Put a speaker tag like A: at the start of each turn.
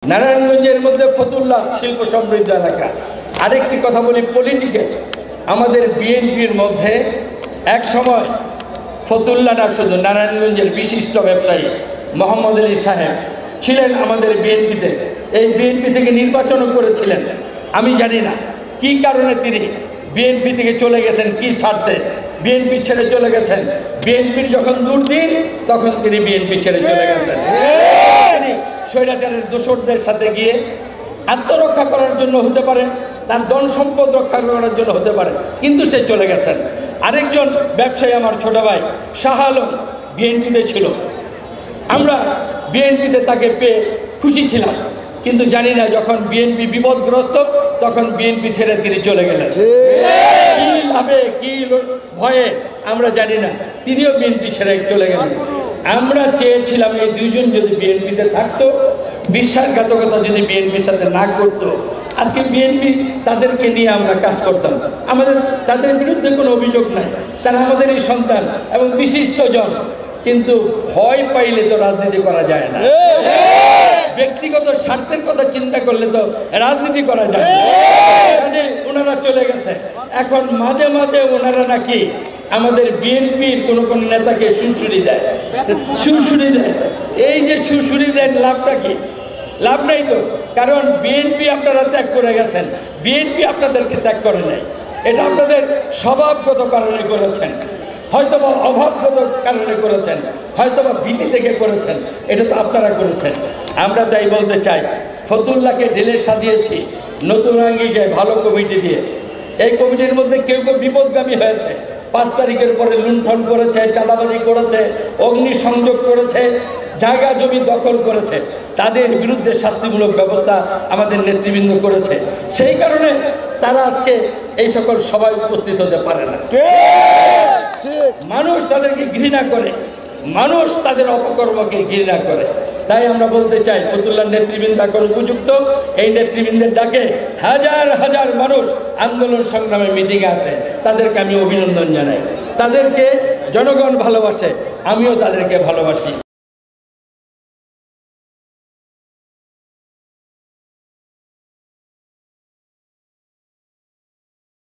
A: নারায়ণগঞ্জের মধ্যে ফতুল্লাহ শিল্প সমৃদ্ধ এলাকা। আরেকটি কথা বলি পলিটিক্যাল, আমাদের বিএনপির মধ্যে এক সময় ফতুল্লাহ না শুধু নারায়ণগঞ্জের বিশিষ্ট ব্যবসায়ী মোহাম্মদ আলী সাহেব ছিলেন আমাদের বিএনপিতে। এই বিএনপি থেকে নির্বাচনও করেছিলেন। আমি জানি না কী কারণে তিনি বিএনপি থেকে চলে গেছেন, কী স্বার্থে বিএনপি ছেড়ে চলে গেছেন। বিএনপির যখন দুর্দিন তখন তিনি বিএনপি ছেড়ে চলে গেছেন। তিনি স্বৈরাচারের দোসরদের সাথে গিয়ে আত্মরক্ষা করার জন্য হতে পারে, তার ধন সম্পদ রক্ষা করার জন্য হতে পারে, কিন্তু সে চলে গেছেন। আরেকজন ব্যবসায়ী আমার ছোট ভাই শাহ আলম বিএনপিতে ছিল। আমরা বিএনপিতে তাকে পেয়ে খুশি ছিলাম, কিন্তু জানি না যখন বিএনপি বিপদগ্রস্ত তখন বিএনপি ছেড়ে তিনি চলে গেলেন। কি লাভে কি ভয়ে আমরা জানি না, তিনিও বিএনপি ছেড়ে চলে গেলেন। আমরা চেয়েছিলাম এই দুইজন যদি বিএনপিতে থাকতো, বিশ্বাসঘাতকতা যদি বিএনপির সাথে না করতো, আজকে বিএনপি তাদেরকে নিয়ে আমরা কাজ করতাম। আমাদের তাদের বিরুদ্ধে কোনো অভিযোগ নাই, তারা আমাদেরই সন্তান এবং বিশিষ্টজন। কিন্তু ভয় পাইলে তো রাজনীতি করা যায় না, ব্যক্তিগত স্বার্থের কথা চিন্তা করলে তো রাজনীতি করা যায় না। কাজে ওনারা চলে গেছে। এখন মাঝে মাঝে ওনারা নাকি আমাদের বিএনপির কোনো নেতাকে সুরসুরি দেয়। এই যে সুরসুরি দেন, লাভটা কি? লাভ নেই তো, কারণ বিএনপি আপনারা ত্যাগ করে গেছেন, বিএনপি আপনাদেরকে ত্যাগ করে নাই। এটা আপনাদের স্বভাবগত কারণে করেছেন, হয়তোবা অভাবগত কারণে করেছেন, হয়তোবা ভীতি থেকে করেছেন, এটা তো আপনারা করেছেন। আমরা তাই বলতে চাই, ফতুল্লাহকে ঢেলে সাজিয়েছি নতুন আঙ্গিকে ভালো কমিটি দিয়ে। এই কমিটির মধ্যে কেউ কেউ বিপদগামী হয়েছে, 5 তারিখের পরে লুণ্ঠন করেছে, চাঁদাবাজি করেছে, অগ্নিসংযোগ করেছে, জায়গা জমি দখল করেছে। তাদের বিরুদ্ধে শাস্তিমূলক ব্যবস্থা আমাদের নেতৃবৃন্দ করেছে। সেই কারণে তারা আজকে এই সকল সভায় উপস্থিত হতে পারে না। মানুষ তাদেরকে ঘৃণা করে, মানুষ তাদের অপকর্মকে ঘৃণা করে। তাই আমরা বলতে চাই, ফতুল্লাহর নেতৃবৃন্দ এখন উপযুক্ত। এই নেতৃবৃন্দের ডাকে হাজার হাজার মানুষ আন্দোলন সংগ্রামে মিটিংয়ে আছে, তাদেরকে আমি অভিনন্দন জানাই। তাদেরকে জনগণ ভালোবাসে, আমিও তাদেরকে ভালোবাসি।